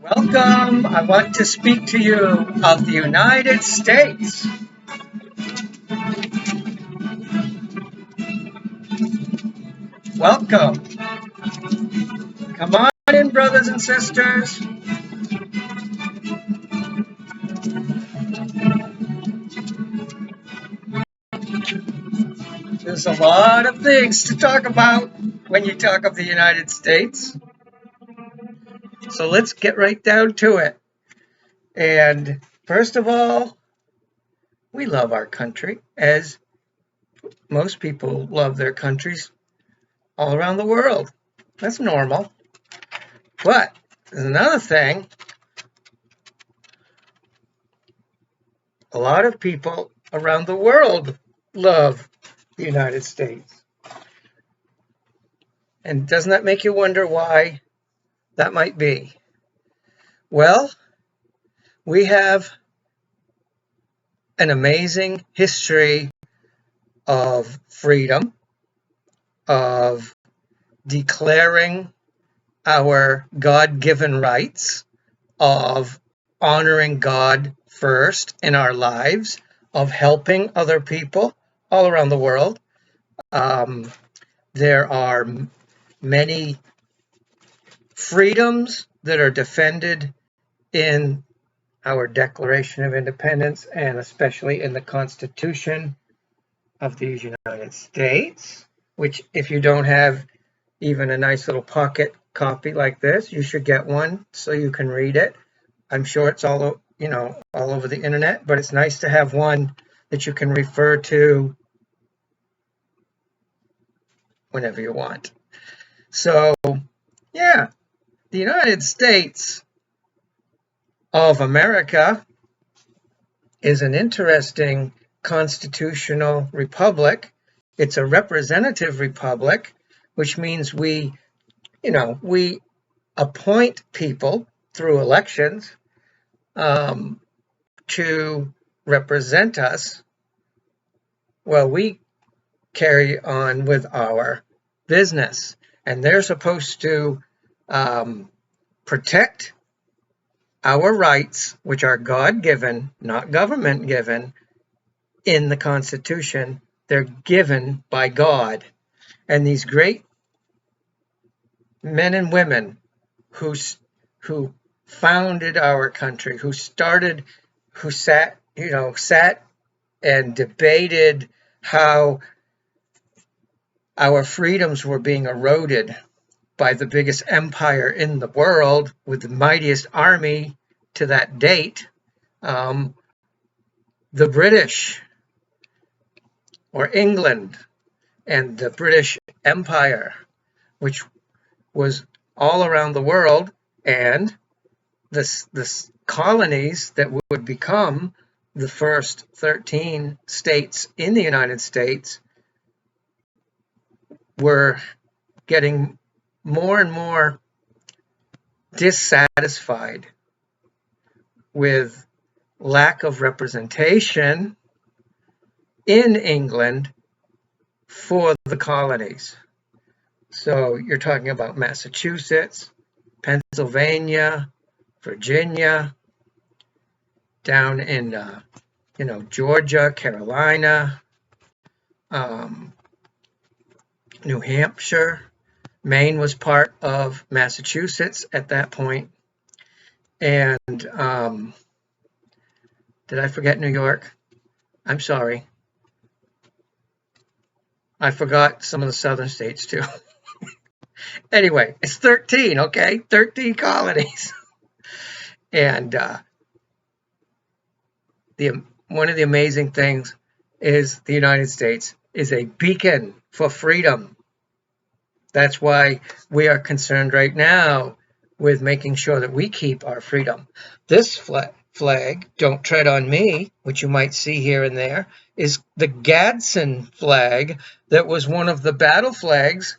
Welcome. I want to speak to you of the United States. Welcome. Come on in, brothers and sisters. There's a lot of things to talk about when you talk of the United States. So let's get right down to it. And first of all, we love our country, as most people love their countries all around the world. That's normal. But there's another thing. A lot of people around the world love the United States. And doesn't that make you wonder why that might be? Well, we have an amazing history of freedom, of declaring our God-given rights, of honoring God first in our lives, of helping other people all around the world. There are many freedoms that are defended in our Declaration of Independence and especially in the Constitution of the United States, which if you don't have even a nice little pocket copy like this, you should get one so you can read it. I'm sure it's all over the internet, but it's nice to have one that you can refer to whenever you want. So, yeah, the United States of America is an interesting constitutional republic. It's a representative republic, which means we appoint people through elections to represent us while we carry on with our business. And they're supposed to protect our rights, which are God-given, not government-given, in the Constitution. They're given by God. And these great men and women who founded our country, who sat and debated how our freedoms were being eroded by the biggest empire in the world with the mightiest army to that date, the British, or England, and the British Empire, which was all around the world, and the colonies that would become the first 13 states in the United States were getting more and more dissatisfied with lack of representation in England for the colonies. So you're talking about Massachusetts, Pennsylvania, Virginia, down in Georgia, Carolina, New Hampshire. Maine was part of Massachusetts at that point. And did I forget New York? I'm sorry. I forgot some of the southern states too. Anyway, it's 13, okay? 13 colonies. And one of the amazing things is the United States is a beacon for freedom. That's why we are concerned right now with making sure that we keep our freedom. This flag, Don't Tread on Me, which you might see here and there, is the Gadsden flag that was one of the battle flags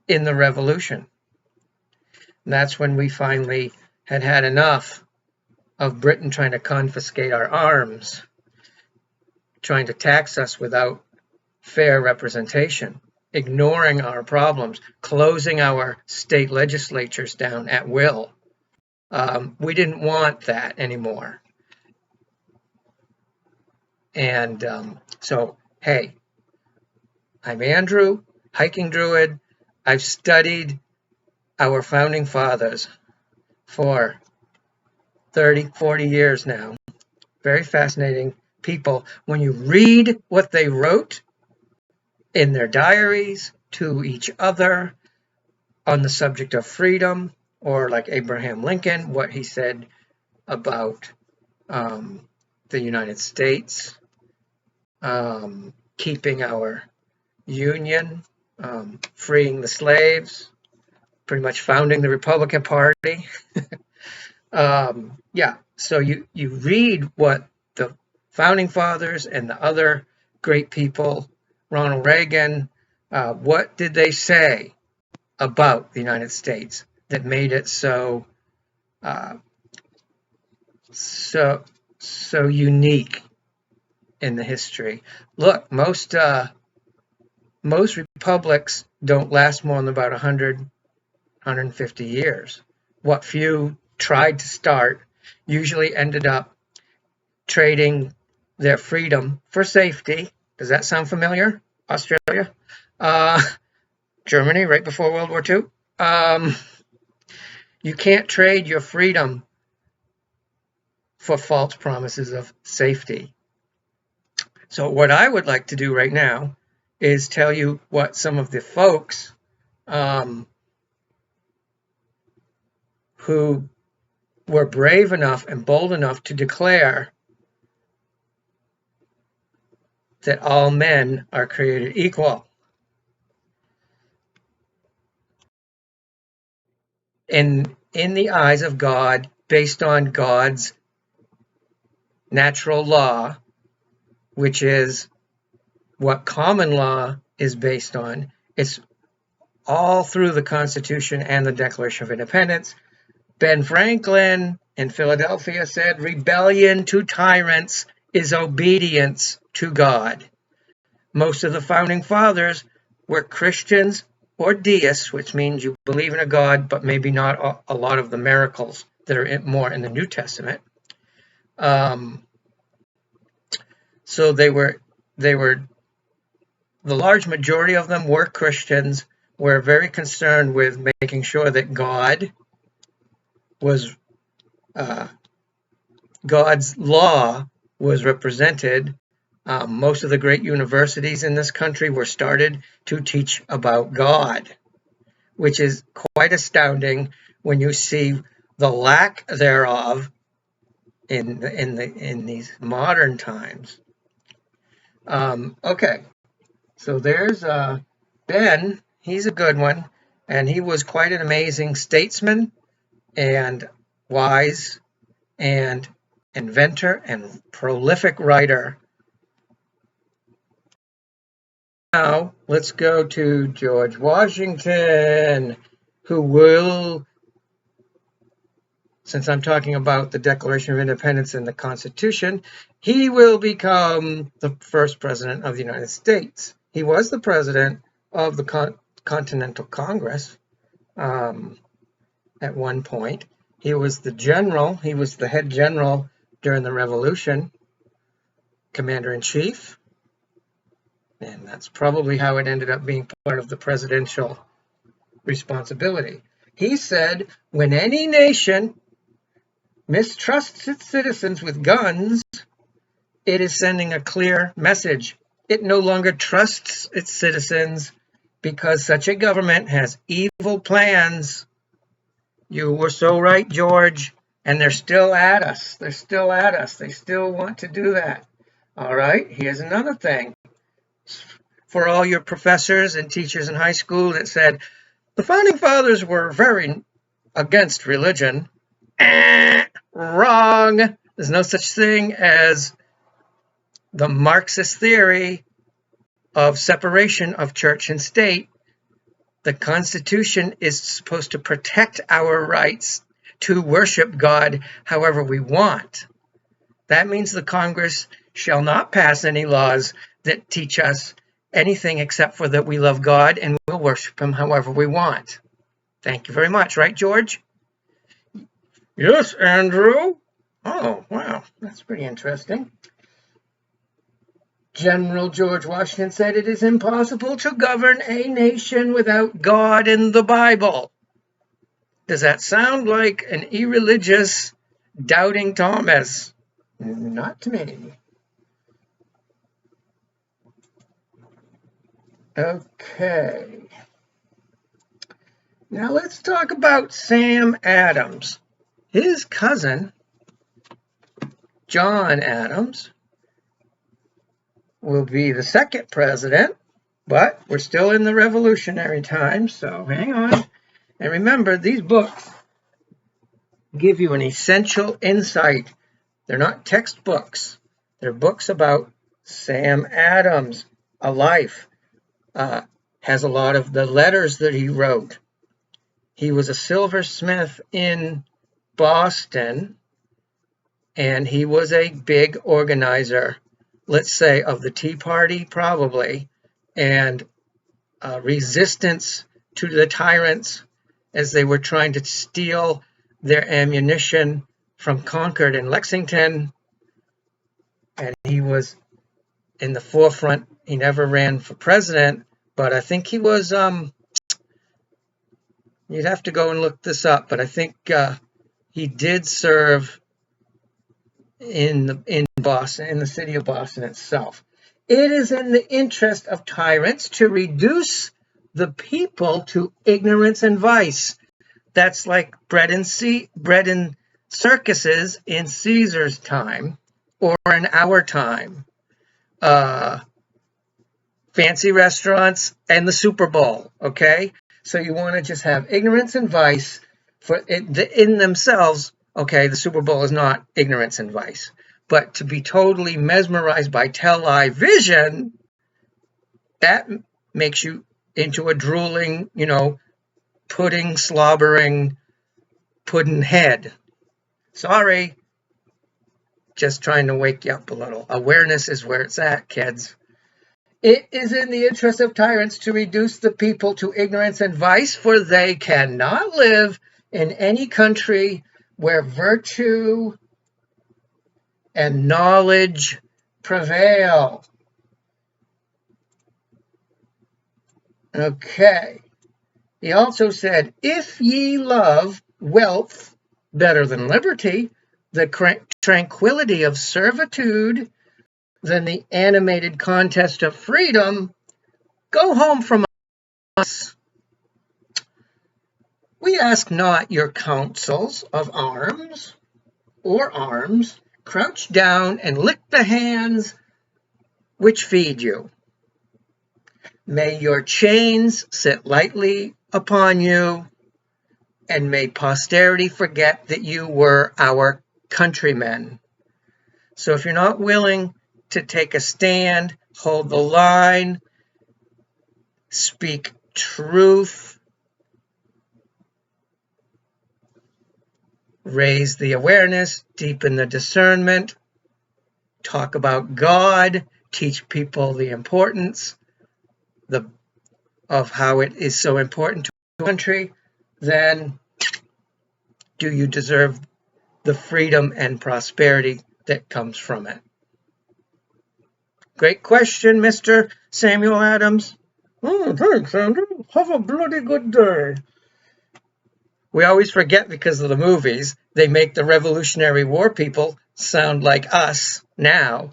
in the Revolution. And that's when we finally had enough of Britain trying to confiscate our arms, trying to tax us without fair representation, ignoring our problems, closing our state legislatures down at will, We didn't want that anymore. And so, hey, I'm Andrew, hiking druid. I've studied our founding fathers for 30, 40 years now. Very fascinating people. When you read what they wrote in their diaries to each other on the subject of freedom, or like Abraham Lincoln, what he said about the United States, keeping our union, freeing the slaves, pretty much founding the Republican Party. Yeah, so you read what the founding fathers and the other great people, Ronald Reagan, what did they say about the United States that made it so unique in the history? Look, most republics don't last more than about 100, 150 years. What few tried to start usually ended up trading their freedom for safety. Does that sound familiar? Australia, Germany, right before World War II. You can't trade your freedom for false promises of safety. So what I would like to do right now is tell you what some of the folks who were brave enough and bold enough to declare that all men are created equal in the eyes of God, based on God's natural law, which is what common law is based on. It's all through the Constitution and the Declaration of Independence. Ben Franklin in Philadelphia said, "Rebellion to tyrants is obedience to God." Most of the founding fathers were Christians or deists, which means you believe in a God, but maybe not a lot of the miracles that are more in the New Testament. So they were, the large majority of them were Christians, were very concerned with making sure that God was, God's law was represented. Most of the great universities in this country were started to teach about God, which is quite astounding when you see the lack thereof in these modern times. Okay, so there's Ben. He's a good one, and he was quite an amazing statesman and wise and inventor and prolific writer. Now, let's go to George Washington, who will, since I'm talking about the Declaration of Independence and the Constitution, he will become the first president of the United States. He was the president of the Continental Congress at one point. He was the general, he was the head general during the Revolution, commander-in-chief. And that's probably how it ended up being part of the presidential responsibility. He said, when any nation mistrusts its citizens with guns, it is sending a clear message. It no longer trusts its citizens because such a government has evil plans. You were so right, George. And they're still at us. They're still at us. They still want to do that. All right, here's another thing. For all your professors and teachers in high school that said, the founding fathers were very against religion. Wrong. There's no such thing as the Marxist theory of separation of church and state. The Constitution is supposed to protect our rights to worship God however we want. That means the Congress shall not pass any laws that teach us anything except for that we love God and we'll worship him however we want. Thank you very much. Right, George? Yes, Andrew. Oh, wow. That's pretty interesting. General George Washington said it is impossible to govern a nation without God in the Bible. Does that sound like an irreligious doubting Thomas? Not to me. Okay. Now let's talk about Sam Adams. His cousin, John Adams, will be the second president, but we're still in the revolutionary times, so hang on. And remember, these books give you an essential insight. They're not textbooks. They're books about Sam Adams, a life. Has a lot of the letters that he wrote. He was a silversmith in Boston, and he was a big organizer, let's say, of the Tea Party, probably, and resistance to the tyrants as they were trying to steal their ammunition from Concord and Lexington. And he was in the forefront. He never ran for president, but I think he was, you'd have to go and look this up, but I think he did serve in Boston, in the city of Boston itself. It is in the interest of tyrants to reduce the people to ignorance and vice. That's like bread and circuses in Caesar's time or in our time. Fancy restaurants and the Super Bowl, okay? So you want to just have ignorance and vice in themselves. Okay, the Super Bowl is not ignorance and vice. But to be totally mesmerized by television, that makes you into a drooling, pudding, slobbering, pudding head. Sorry. Just trying to wake you up a little. Awareness is where it's at, kids. It is in the interest of tyrants to reduce the people to ignorance and vice, for they cannot live in any country where virtue and knowledge prevail. Okay. He also said, if ye love wealth better than liberty, the tranquility of servitude than the animated contest of freedom, go home from us. We ask not your counsels of arms, crouch down and lick the hands which feed you. May your chains sit lightly upon you, and may posterity forget that you were our countrymen. So if you're not willing to take a stand, hold the line, speak truth, raise the awareness, deepen the discernment, talk about God, teach people the importance of how it is so important to the country, then do you deserve the freedom and prosperity that comes from it? Great question, Mr. Samuel Adams. Oh, thanks, Andrew. Have a bloody good day. We always forget, because of the movies, they make the Revolutionary War people sound like us now.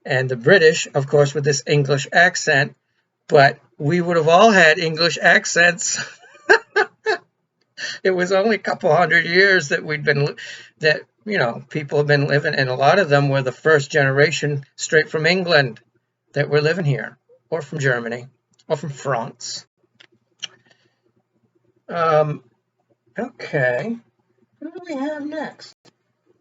And the British, of course, with this English accent. But we would have all had English accents. It was only a couple hundred years that people have been living, and a lot of them were the first generation straight from England that were living here, or from Germany, or from France. Okay, what do we have next?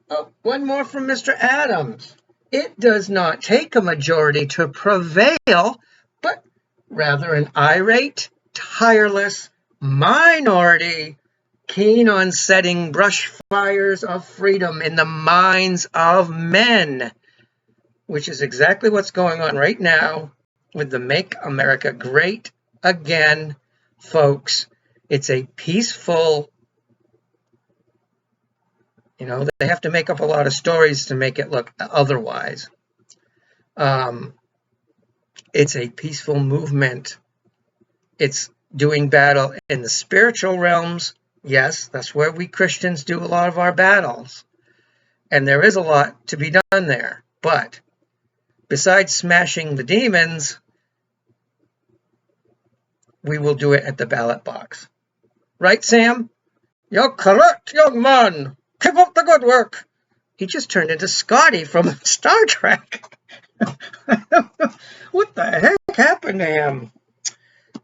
Oh, one more from Mr. Adams. It does not take a majority to prevail, but rather an irate, tireless minority, keen on setting brush fires of freedom in the minds of men, which is exactly what's going on right now with the Make America Great Again, folks. It's a peaceful You know, they have to make up a lot of stories to make it look otherwise. It's a peaceful movement. It's doing battle in the spiritual realms. Yes, that's where we Christians do a lot of our battles. And there is a lot to be done there. But besides smashing the demons, we will do it at the ballot box. Right, Sam? You're correct, young man. Keep up the good work. He just turned into Scotty from Star Trek. What the heck happened to him?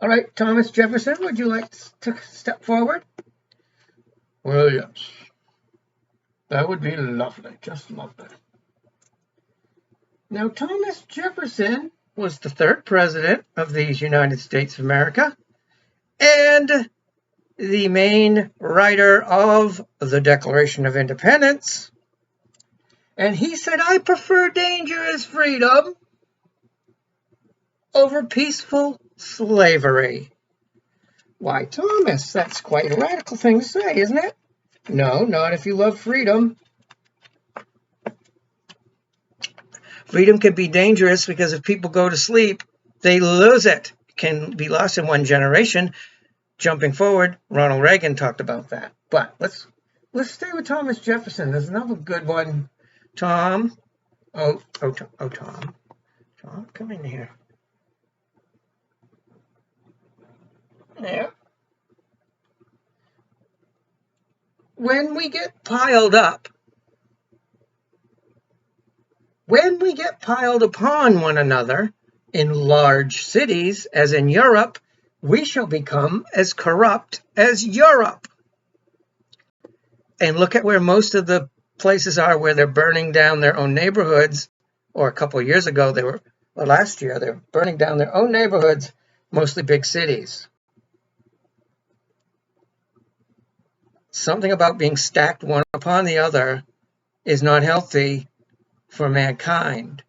All right, Thomas Jefferson, would you like to step forward? Well, yes. That would be lovely, just lovely. Now, Thomas Jefferson was the third president of these United States of America and the main writer of the Declaration of Independence. And he said, I prefer dangerous freedom over peaceful slavery. Why, Thomas, that's quite a radical thing to say, isn't it? No, not if you love freedom. Freedom can be dangerous because if people go to sleep, they lose it. It can be lost in one generation. Jumping forward, Ronald Reagan talked about that. But let's stay with Thomas Jefferson. There's another good one. Tom. Tom. Tom, come in here. Yeah. When we get piled upon one another in large cities, as in Europe, we shall become as corrupt as Europe. And look at where most of the places are where they're burning down their own neighborhoods, or a couple of years ago, last year, they're burning down their own neighborhoods, mostly big cities. Something about being stacked one upon the other is not healthy for mankind.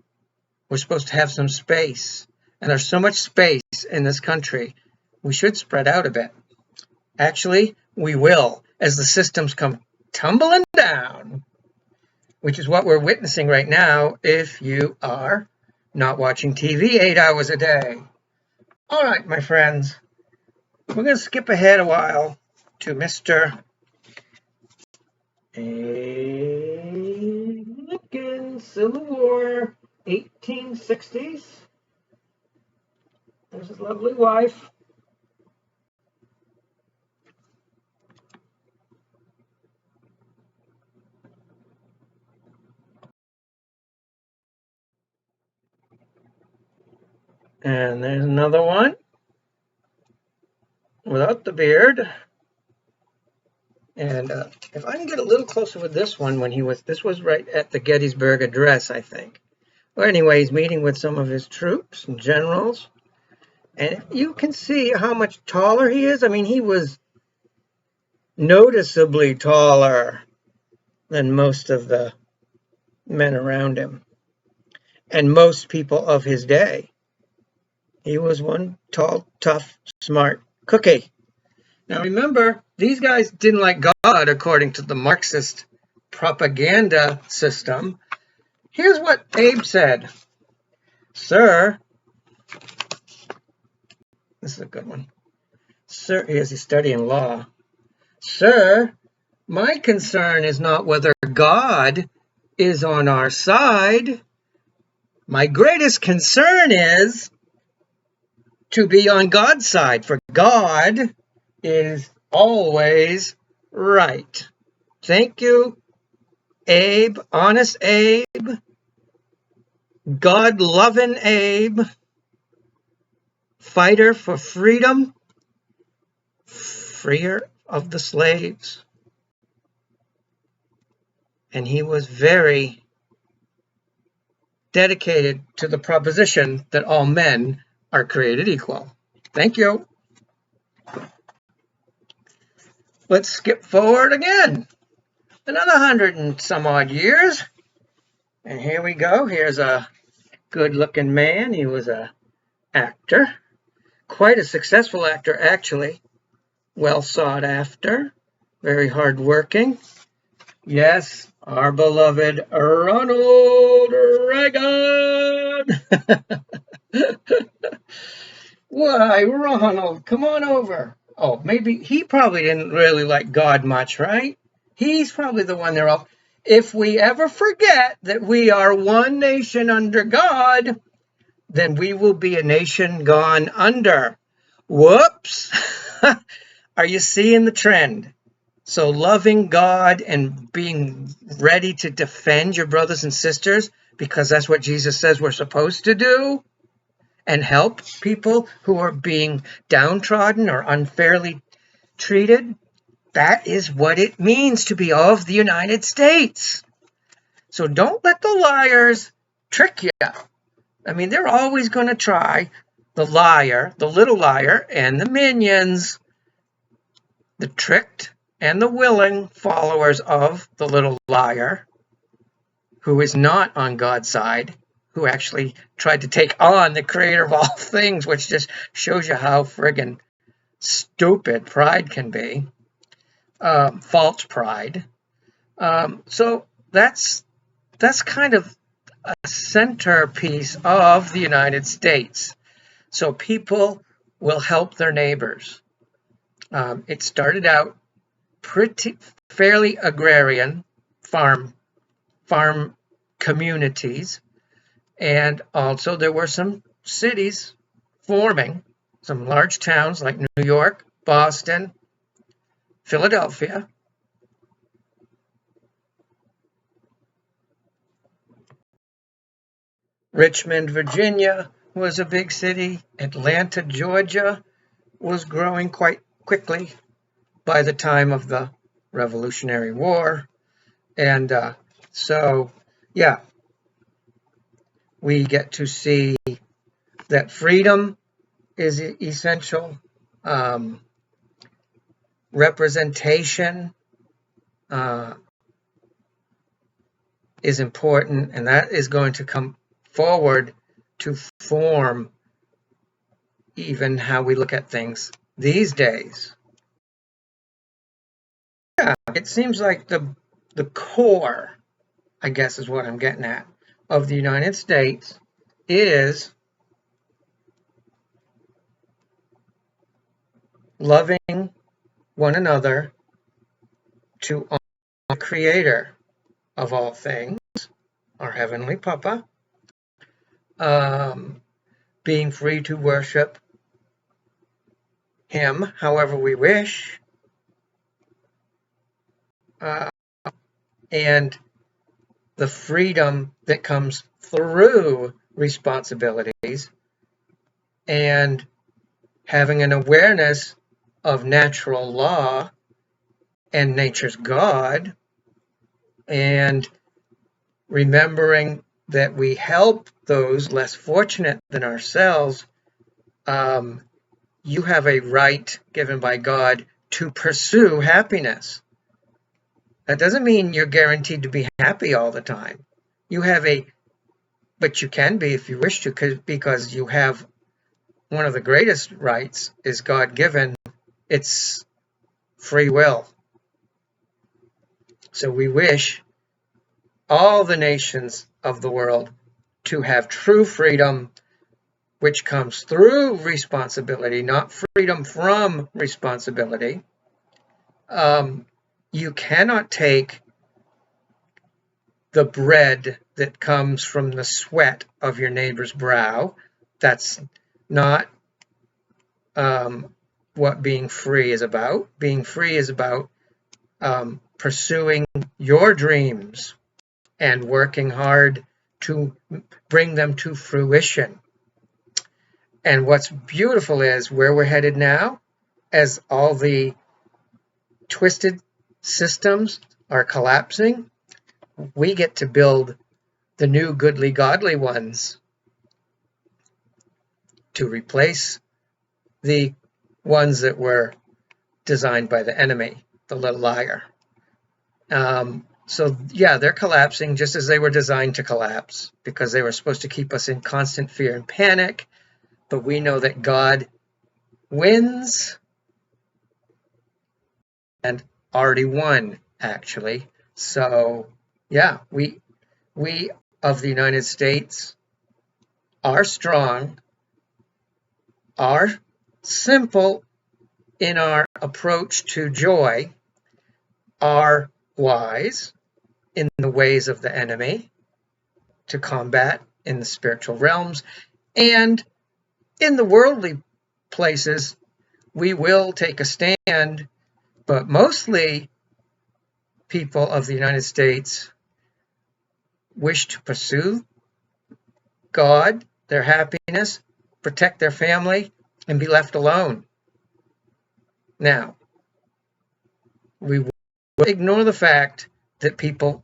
We're supposed to have some space. And there's so much space in this country. We should spread out a bit. Actually, we will, as the systems come tumbling down, which is what we're witnessing right now if you are not watching TV 8 hours a day. All right, my friends, we're going to skip ahead a while to Mr. Lincoln, Civil War, 1860s. There's his lovely wife. And there's another one without the beard. And if I can get a little closer with this one, this was right at the Gettysburg Address, I think. Well, anyway, he's meeting with some of his troops and generals. And you can see how much taller he is. I mean, he was noticeably taller than most of the men around him and most people of his day. He was one tall, tough, smart cookie. Now remember, these guys didn't like God according to the Marxist propaganda system. Here's what Abe said. Sir, this is a good one. Sir, he's studying law. Sir, my concern is not whether God is on our side. My greatest concern is to be on God's side, for God is always right. Thank you, Abe, honest Abe, God-loving Abe, fighter for freedom, freer of the slaves. And he was very dedicated to the proposition that all men are created equal. Thank you. Let's skip forward again. Another 100 and some odd years. And here we go. Here's a good-looking man. He was an actor. Quite a successful actor, actually. Well sought after. Very hard-working. Yes, our beloved Ronald Reagan. Why, Ronald, come on over. Oh, maybe he probably didn't really like God much, right? He's probably the one they're all. If we ever forget that we are one nation under God, then we will be a nation gone under. Whoops. Are you seeing the trend? So loving God and being ready to defend your brothers and sisters, because that's what Jesus says we're supposed to do, and help people who are being downtrodden or unfairly treated. That is what it means to be of the United States. So don't let the liars trick you. I mean, they're always going to try. The liar, the little liar, and the minions, the tricked and the willing followers of the little liar, who is not on God's side, who actually tried to take on the creator of all things, which just shows you how friggin' stupid pride can be, false pride. So that's kind of a centerpiece of the United States. So people will help their neighbors. It started out fairly agrarian farm communities, and also there were some cities forming, some large towns like New York, Boston, Philadelphia. Richmond, Virginia was a big city. Atlanta, Georgia was growing quite quickly by the time of the Revolutionary War. And so, yeah, we get to see that freedom is essential. Representation is important, and that is going to come forward to form even how we look at things these days. Yeah, it seems like the core, I guess is what I'm getting at, of the United States is loving one another, to honor the creator of all things, our heavenly Papa, being free to worship him however we wish, and the freedom that comes through responsibilities, and having an awareness of natural law and nature's God, and remembering that we help those less fortunate than ourselves. You have a right given by God to pursue happiness. That doesn't mean you're guaranteed to be happy all the time. But you can be if you wish to, because you have one of the greatest rights is God-given. It's free will. So we wish all the nations of the world to have true freedom, which comes through responsibility, not freedom from responsibility. You cannot take the bread that comes from the sweat of your neighbor's brow. That's not what being free is about. Being free is about pursuing your dreams and working hard to bring them to fruition. And what's beautiful is where we're headed now, as all the twisted systems are collapsing, we get to build the new goodly godly ones to replace the ones that were designed by the enemy, the little liar. So yeah, they're collapsing just as they were designed to collapse, because they were supposed to keep us in constant fear and panic. But we know that God wins, and already won, actually. So, yeah, we of the United States are strong, are simple in our approach to joy, are wise in the ways of the enemy to combat in the spiritual realms, and in the worldly places, we will take a stand, but mostly people of the United States wish to pursue God, their happiness, protect their family, and be left alone. Now, we will ignore the fact that people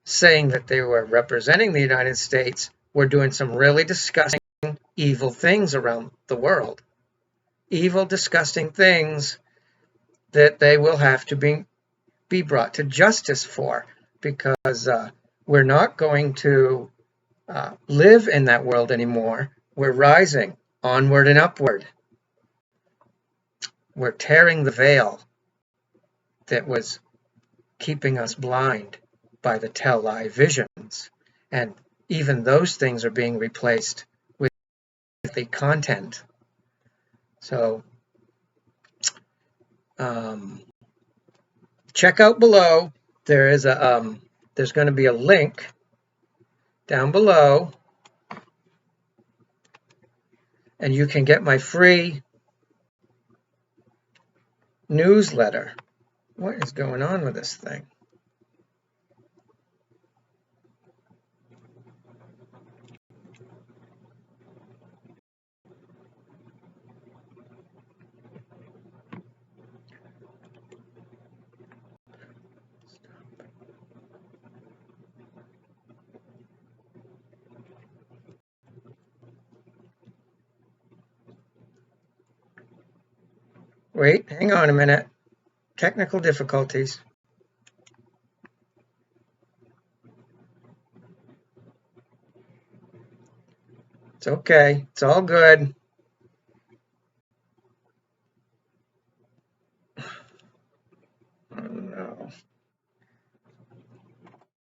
saying that they were representing the United States were doing some really disgusting, evil things around the world. Evil, disgusting things that they will have to be brought to justice for, because we're not going to live in that world anymore. We're rising onward and upward. We're tearing the veil that was keeping us blind by the tell-lie visions. And even those things are being replaced with the content. So check out below. There is there's going to be a link down below, and you can get my free newsletter. What is going on with this thing? Wait, hang on a minute. Technical difficulties. It's okay. It's all good. Oh no.